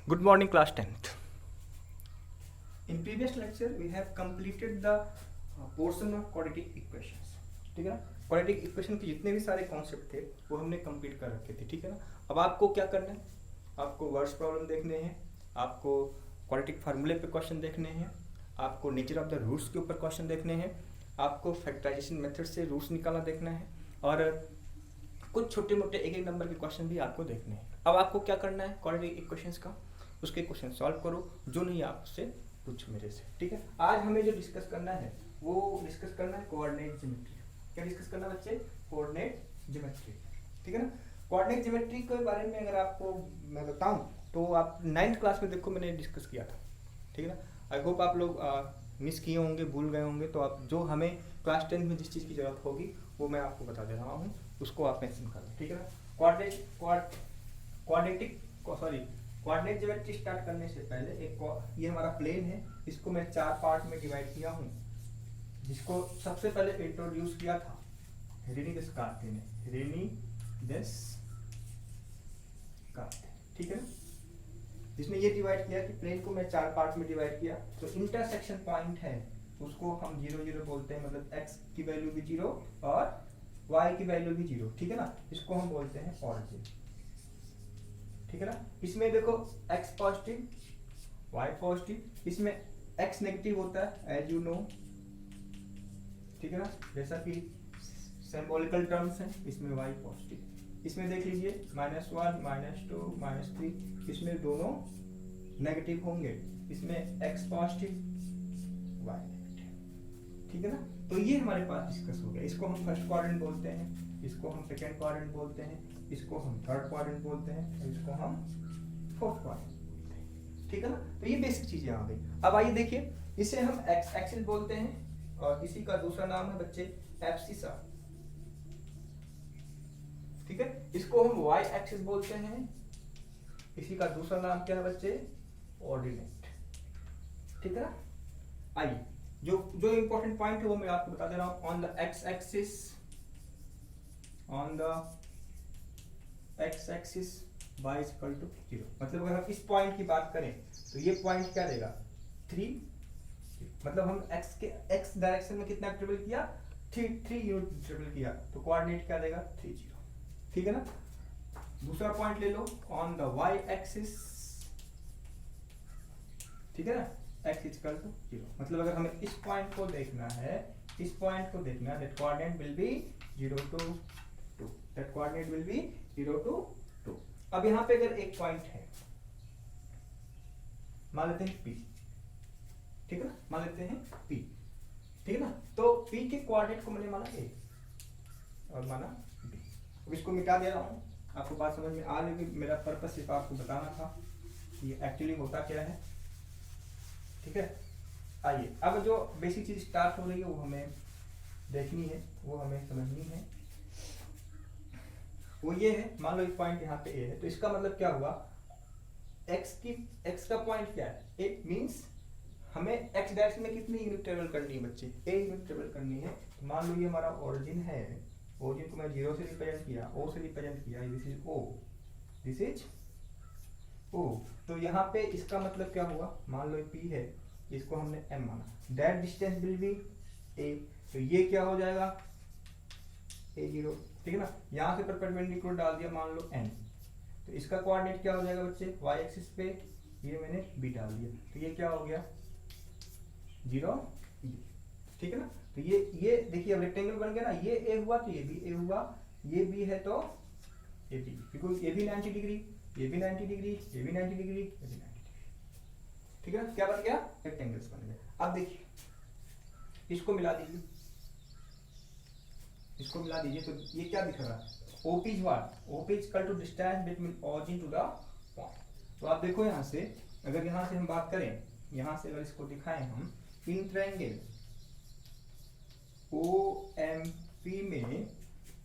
Good morning, class 10th. In previous lecture we have completed the portion of quadratic equations. ठीक है ना, quadratic equation के जितने भी सारे कॉन्सेप्ट थे वो हमने कंप्लीट कर रखे थे. ठीक है ना. अब आपको क्या करना है, आपको वर्ड्स प्रॉब्लम देखने हैं, आपको क्वाड्रेटिक फार्मूले पे क्वेश्चन देखने हैं, आपको नेचर ऑफ द रूट्स के ऊपर क्वेश्चन देखने हैं, आपको फैक्टराइजेशन मेथड से रूट्स निकालना देखना है और कुछ छोटे मोटे एक एक नंबर के क्वेश्चन भी आपको देखने हैं. अब आपको क्या करना है, क्वाड्रेटिक इक्वेशंस का उसके क्वेश्चन सॉल्व करो, जो नहीं आपसे पूछो मेरे से. ठीक है. आज हमें जो डिस्कस करना है वो डिस्कस करना है कोऑर्डिनेट ज्योमेट्री. क्या डिस्कस करना है बच्चे? Coordinate geometry. ठीक है ना. कोऑर्डिनेट ज्योमेट्री के बारे में अगर आपको मैं बताऊं तो आप 9th क्लास में देखो मैंने डिस्कस किया था. ठीक है ना. आई होप आप लोग मिस किए होंगे, भूल गए होंगे, तो आप जो हमें क्लास 10 में जिस चीज़ की जरूरत होगी वो मैं आपको बता दे रहा हूँ, उसको आप मेंशन कर लो. ठीक है ना. कोऑर्डिनेट ज्योमेट्री स्टार्ट करने से पहले ये हमारा प्लेन है, इसको मैं 4 पार्ट में डिवाइड किया हूँ, जिसको सबसे पहले इंट्रोड्यूस किया था रेनी डेस्कार्tes ने. रेनी डेस्कार्tes. ठीक है ना. जिसने ये डिवाइड किया कि प्लेन को मैं 4 पार्ट में डिवाइड किया, तो इंटरसेक्शन पॉइंट है उसको हम 0 0 बोलते हैं, मतलब x की वैल्यू भी 0 और y की वैल्यू भी 0. ठीक है ना. इसको हम बोलते हैं ऑरिजिन. ठीक है ना. इसमें देखो x पॉजिटिव y पॉजिटिव, इसमें x नेगेटिव होता है एज यू नो. ठीक है ना. जैसा कि सिंबॉलिकल टर्म्स हैं, इसमें y पॉजिटिव. इसमें देख लीजिए -1 -2 -3, इसमें दोनों नेगेटिव होंगे. इसमें x पॉजिटिव y नेगेटिव. ठीक है ना. तो ये हमारे पास डिस्कस हो गया. इसको हम फर्स्ट क्वाड्रेंट बोलते हैं, इसको हम सेकंड क्वाड्रेंट बोलते हैं, इसको हम थर्ड क्वाड्रेंट बोलते हैं और इसको हम फोर्थ क्वाड्रेंट बोलते हैं. ठीक है ना. तो ये बेसिक चीजें आ गई. अब आइए देखिए, इसे हम एक्स एक्सिस बोलते हैं और इसी का दूसरा नाम है बच्चे एब्सिसा. ठीक है. इसको हम वाई एक्सिस बोलते हैं, इसी का दूसरा नाम क्या है बच्चे? ऑर्डिनेट. ठीक है ना. आइए जो इंपॉर्टेंट पॉइंट है वो मैं आपको बता दे रहा हूं. On the X axis, on the X axis y is equal to 0. मतलब अगर हम इस पॉइंट की बात करें तो ये पॉइंट क्या देगा? 3. मतलब हम x डायरेक्शन में कितना ट्रेवल किया? 3 यूनिट ट्रेवल किया, तो कोऑर्डिनेट क्या देगा? 3 0. ठीक है ना. दूसरा पॉइंट ले लो ऑन द y एक्सिस. ठीक है ना. x is equal to 0. मतलब अगर हमें इस पॉइंट को देखना है, इस पॉइंट को देखना है, that coordinate will be 0 to 2. That coordinate will be 0 to 2. अब यहां पे अगर एक पॉइंट है, मान लेते हैं P. ठीक है ना. मान लेते हैं P. ठीक है ना. तो P के कोऑर्डिनेट को मैंने माना A और माना B. अब इसको मिटा दे रहा हूं. आपको बात समझ में आ रही है? मेरा पर्पस सिर्फ आपको बताना था कि एक्चुअली होता क्या है. ठीक है. आइए अब जो बेसिक चीज स्टार्ट हो रही है वो हमें देखनी है, वो हमें समझनी है. वो ये है, मान लो एक पॉइंट यहाँ पे ए है, तो इसका मतलब क्या हुआ? x का पॉइंट क्या है? ए मींस हमें x डायरेक्शन में कितनी यूनिट ट्रेवल करनी है बच्चे? a यूनिट ट्रेवल करनी है. तो मान लो ये हमारा ओरिजिन है, ओरिजिन को मैं 0 से रिप्रेजेंट किया, o से रिप्रेजेंट किया, this is o, this is o. तो यहाँ पे इसका मतलब क्या हुआ? मान लो p है, इसको हमने m माना, that distance will be a. तो ये क्या हो जाएगा? a0. ठीक है ना. यहाँ से परपेंडिकुलर डाल दिया, मान लो n. तो इसका कोऑर्डिनेट क्या हो जाएगा बच्चे? y एक्सिस पे ये मैंने b डाल दिया, तो ये क्या हो गया? 0 e. ठीक है ना. तो ये देखिए अब रेक्टेंगल बन गया ना. ये a हुआ तो ये भी a हुआ, ये b है तो ये b, बिकॉज ये भी 90 डिग्री, ये भी 90 डिग्री, ये भी 90 डिग्री, ये भी 90 डिग्री. ठीक है ना. क्या बन गया? रेक्टेंगल्स बन गया. अब देखिए इसको मिला दीजिए, इसको मिला दीजिए, तो ये क्या दिख रहा है? OP is what? OP is equal to distance between origin to the point. तो आप देखो यहाँ से, अगर यहाँ से हम बात करें, यहाँ से अगर इसको दिखाएं हम, इन ट्रायंगल OMP में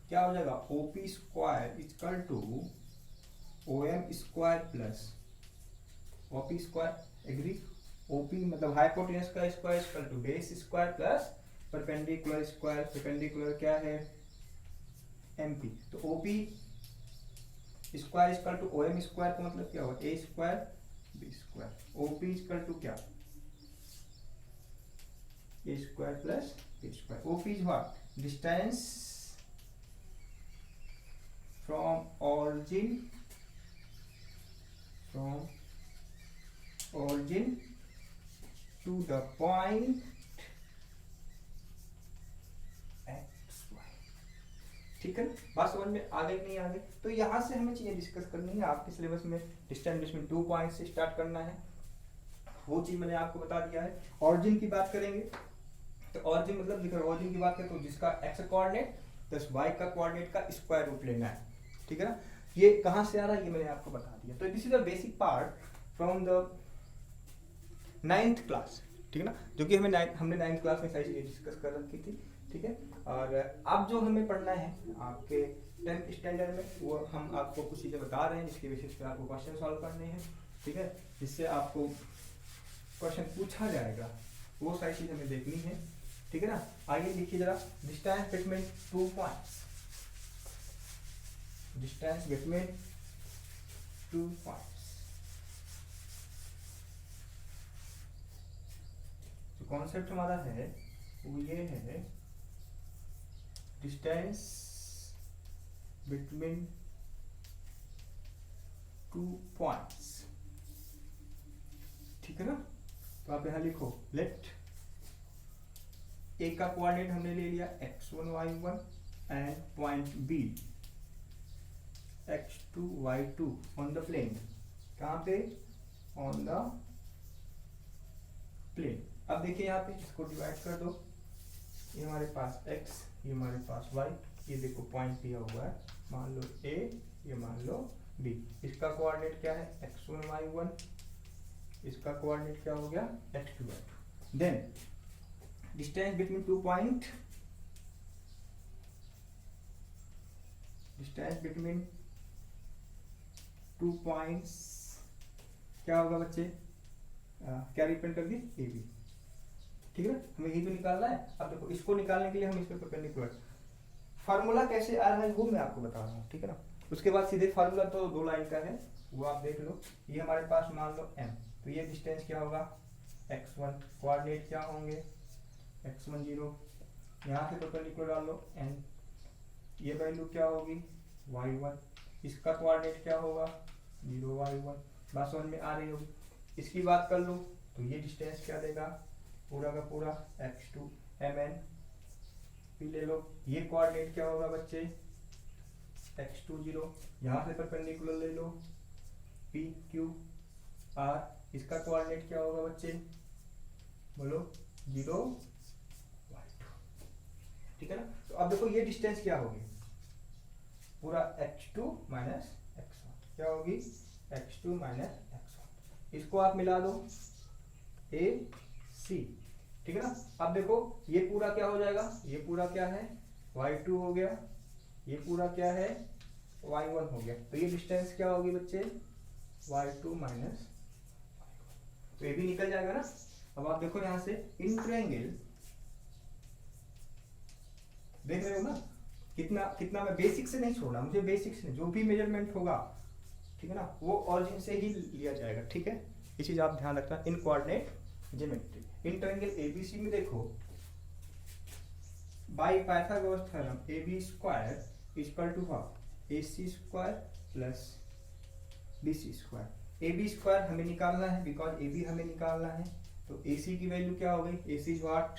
क्या हो जाएगा? OP square is equal to OM square plus OP square. Agree? OP मतलब हाइपोटेनस का square is equal to base square plus perpendicular square. Perpendicular क्या है? MP. तो OP square equal to OM square का मतलब क्या होगा? A square B square. OP equal to क्या, A square plus B square. OP is what, distance from origin to the point X Y. ठीक है, बात समझ में आ गई नहीं आ गई? तो यहाँ से हमें चीजें डिस्कस करनी है। आपके सिलेबस में डिस्टेंस बिटवीन 2 पॉइंट से स्टार्ट करना है, वो चीज मैंने आपको बता दिया है। ऑरिजिन की बात करेंगे तो ऑरिजिन मतलब देखो, ऑरिजिन की बात करें तो जिसका एक्स कोऑर्डिनेट प्लस वाई का कोऑर्डिनेट का स्क्वायर रूट लेना है। ठीक है ना, ये कहाँ से आ रहा है ये मैंने आपको बता दिया। तो this is the basic part from the 9th class. ठीक है ना, जो कि हमने 9th क्लास में सारी चीजें डिस्कस कर रखी थी। ठीक है, और अब जो हमें पढ़ना है आपके 10th स्टैंडर्ड में, वो हम आपको कुछ चीजें बता रहे हैं जिसके बेसिस पे आपको क्वेश्चन सॉल्व करने हैं। ठीक है, जिससे आपको क्वेश्चन पूछा जाएगा, वो सारी चीज हमें देखनी है। ठीक है ना, आइए लिखिए जरा, distance between 2 points, distance between 2 points. जो कॉन्सेप्ट हमारा है वो ये है, डिस्टेंस बिटवीन 2 पॉइंट्स। ठीक है ना, तो आप यहां लिखो, लेट ए का कोऑर्डिनेट हमने ले लिया x1 y1 and point B x2 y2 on the plane. कहां पे, ऑन द प्लेन। अब देखिए यहाँ पे इसको डिवाइड कर दो, ये हमारे पास x, ये हमारे पास y, ये देखो पॉइंट दिया हुआ है, मान लो a, ये मान लो b। इसका कोऑर्डिनेट क्या है, x1 y1, इसका कोऑर्डिनेट क्या हो गया, x2 y2। Then distance between 2 point, distance between 2 points क्या होगा बच्चे, क्या रिप्रेजेंट कर दी, ए बी। ठीक है ना, हमें ये तो निकालना है। अब देखो, इसको निकालने के लिए हम इसको परपेंडिकुलर, फार्मूला कैसे आ रहा है वो मैं आपको बता रहा हूँ। ठीक है ना, उसके बाद सीधे फार्मूला तो 2 लाइन का है, वो आप देख लो। ये हमारे पास मान लो m, तो ये डिस्टेंस क्या होगा, x1, कोऑर्डिनेट क्या होंगे, x1 0, यहाँ से परपेंडिकुलर डाल लो n, ये वैल्यू क्या होगी, y1, इसका कोऑर्डिनेट क्या होगा, 0 y1। बात समझ में आ रही होगी। इसकी बात कर लो तो ये डिस्टेंस क्या देगा, पूरा का पूरा x2 mn। फिर ले लो, ये कोऑर्डिनेट क्या होगा बच्चे, x2 0, यहाँ से परपेंडिकुलर ले लो p q r, इसका कोऑर्डिनेट क्या होगा बच्चे, बोलो 0 y2। ठीक है ना, तो अब देखो ये डिस्टेंस क्या होगी, पूरा x2 माइनस x1, क्या होगी, x2 माइनस x1। इसको आप मिला दो a c। ठीक है ना, अब देखो ये पूरा क्या हो जाएगा, ये पूरा क्या है, y2 हो गया, ये पूरा क्या है, y1 हो गया। तो ये डिस्टेंस क्या होगी बच्चे, y2 माइनस, तो ये भी निकल जाएगा ना। अब आप देखो यहां से इन ट्रायंगल, देख रहे हो ना, कितना कितना मैं बेसिक से नहीं छोड़ा, मुझे बेसिक से जो भी मेजरमेंट होगा, ठीक है ना, वो ऑरिजिन से ही लिया जाएगा। ठीक है, ये चीज आप ध्यान रखना। In coordinate geometry, in triangle ABC में देखो, by Pythagoras theorem ab square equal to what, ac square plus bc square. ab square हमें निकालना है, बिकॉज ab हमें निकालना है। तो ac की वैल्यू क्या हो गई, ac is what,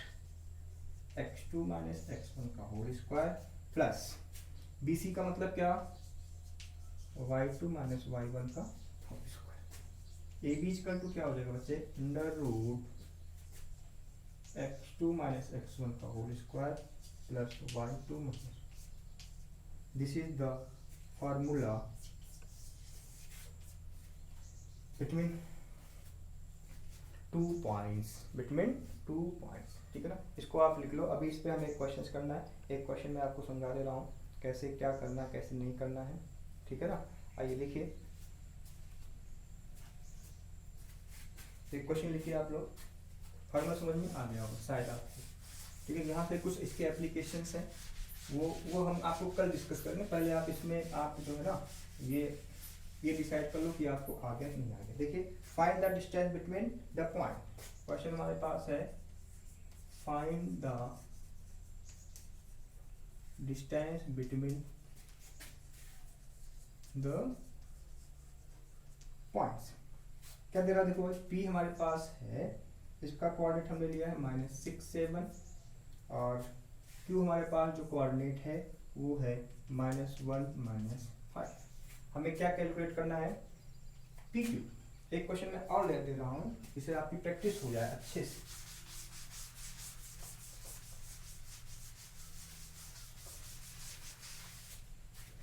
x2 minus x1 का होल स्क्वायर प्लस bc का मतलब क्या, y2 माइनस y1 का whole square. ab equal to क्या हो जाएगा बच्चे, under root x2 minus x1 का whole square plus y2 minus. This is the formula between 2 points, between 2 points. ठीक है ना, इसको आप लिख लो। अभी इस पे हमें एक क्वेश्चन करना है, एक क्वेश्चन मैं आपको समझा दे रहा हूँ कैसे क्या करना है, कैसे नहीं करना है। ठीक है ना, आइए लिखिए, एक क्वेश्चन लिखिए आप लोग, फॉर्मूला समझ में आ गया होगा शायद आपको। ठीक है, यहाँ पे कुछ इसके एप्लीकेशंस हैं, वो हम आपको कल डिस्कस करेंगे। पहले आप इसमें आप जो है ना, ये ये डिसाइड कर लो कि आपको आ गया कि नहीं आ गया। देखिए find the distance between the point. Question हमारे पास है find the distance between the points. क्या दे रहा है, देखो P हमारे पास है, इसका कोऑर्डिनेट हमने लिया है -6 7 और Q हमारे पास जो कोऑर्डिनेट है वो है -1 -5। हमें क्या कैलकुलेट करना है, PQ। एक क्वेश्चन में और ले दे रहा हूँ, इसे आपकी प्रैक्टिस हो जाए अच्छे से।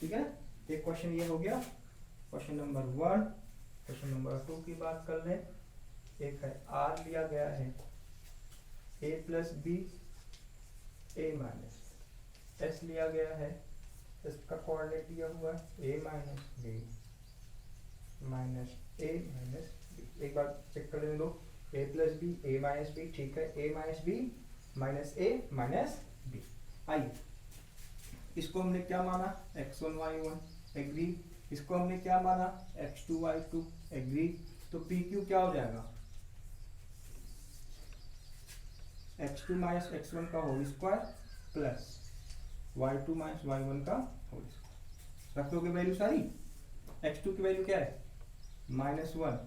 ठीक है, एक क्वेश्चन ये हो गया, क्वेश्चन नंबर 1। क्वेश्चन नंबर 2 की बात कर लें। एक है R लिया गया है A + B A - S लिया गया है, इसका कोऑर्डिनेट दिया हुआ है A - B - A - B। एक बार चेक कर लेने दो, A + B A - B, ठीक है, A - B -A - B। आइए इसको हमने क्या माना, x1 y1 एग्री, इसको हमने क्या माना x2 y2 एग्री। तो PQ क्या हो जाएगा, x2 - x1 का whole square plus y2 - y1 का होल स्क्वायर। रख दोगे वैल्यू सारी। x2 की वैल्यू क्या है -1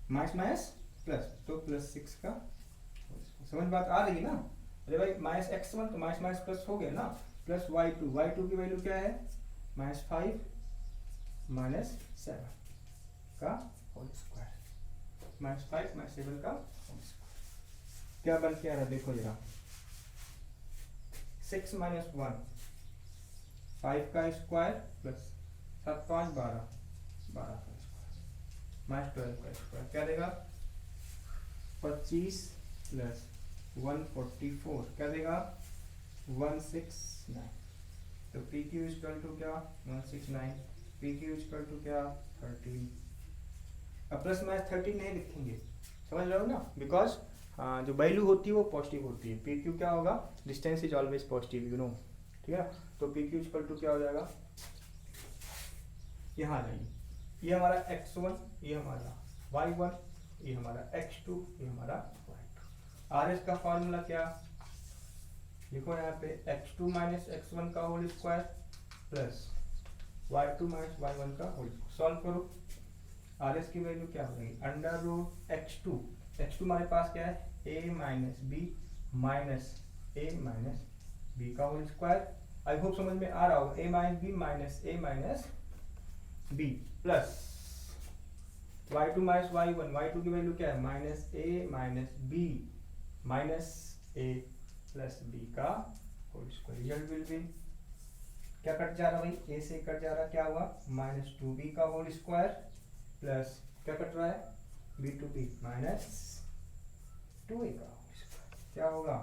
माइनस प्लस, तो +6 का होल स्क्वायर। समझ बात आ रही है ना। अरे भाई -x1 तो माइनस प्लस हो गया ना, प्लस y2 की वैल्यू क्या है -5 -7 का होल स्क्वायर, -5 - 7 का होल स्क्वायर। क्या बन के आ रहा है, देखो जरा, 6 - 1 5 का स्क्वायर प्लस 7 5 12 12 का स्क्वायर -12 का स्क्वायर, क्या देगा 25 प्लस 144, क्या देगा 169। तो PQ = क्या 169, PQ = क्या 13। अब प्लस माइनस 13 नहीं लिखेंगे, समझ रहे हो ना, बिकॉज जो वैल्यू होती है वो पॉजिटिव होती है। PQ क्या होगा, distance is always positive, you know, ठीक है। तो PQ = क्या हो जाएगा, यहाँ आ जाइए, ये हमारा x1, ये हमारा y1, ये हमारा x2, ये हमारा y2। RS का फॉर्मूला क्या, देखो यहाँ पे x2 - x1 का whole square plus y2 - y1 का होल स्क्वायर। सॉल्व करो, RS की वैल्यू क्या हो गई, √x2, x2 हमारे पास क्या है A - B minus A - B का होल स्क्वायर। आई होप समझ में आ रहा होगा, A - B minus A - B plus y2 - y1, y2 की वैल्यू क्या है -A - B minus A plus B का whole square. Result will be, क्या कट जा रहा भाई, A से कट जा रहा, क्या हुआ -2B का होल स्क्वायर प्लस क्या कट रहा है B to B -2A का होल स्क्वायर, क्या होगा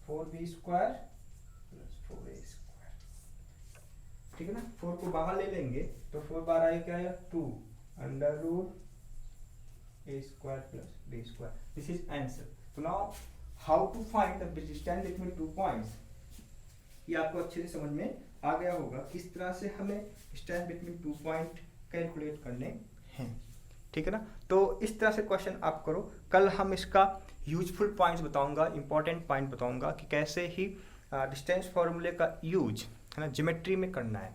4B square plus 4A square. ठीक है ना, 4 को बाहर ले लेंगे तो 4 बार आएगा क्या है 2 √A square plus B square. This is answer. तो now how to find the distance between 2 points, ये आपको अच्छे से समझ में आ गया होगा, किस तरह से हमें डिस्टेंस बिटवीन 2 पॉइंट कैलकुलेट करने हैं। ठीक है ना, तो इस तरह से क्वेश्चन आप करो। कल हम इसका यूजफुल पॉइंट्स बताऊंगा, इंपॉर्टेंट पॉइंट बताऊंगा कि कैसे ही डिस्टेंस फॉर्मूले का यूज है ना ज्योमेट्री में करना है।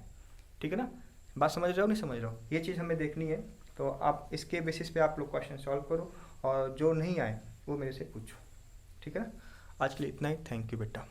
ठीक है ना, बात समझ रहे हो नहीं समझ रहे हो, ये चीज़ हमें देखनी है। तो आप इसके बेसिस पे आप लोग क्वेश्चन सॉल्व करो और जो नहीं आए वो मेरे से पूछो। ठीक है ना, आज के लिए इतना ही। थैंक यू बेटा।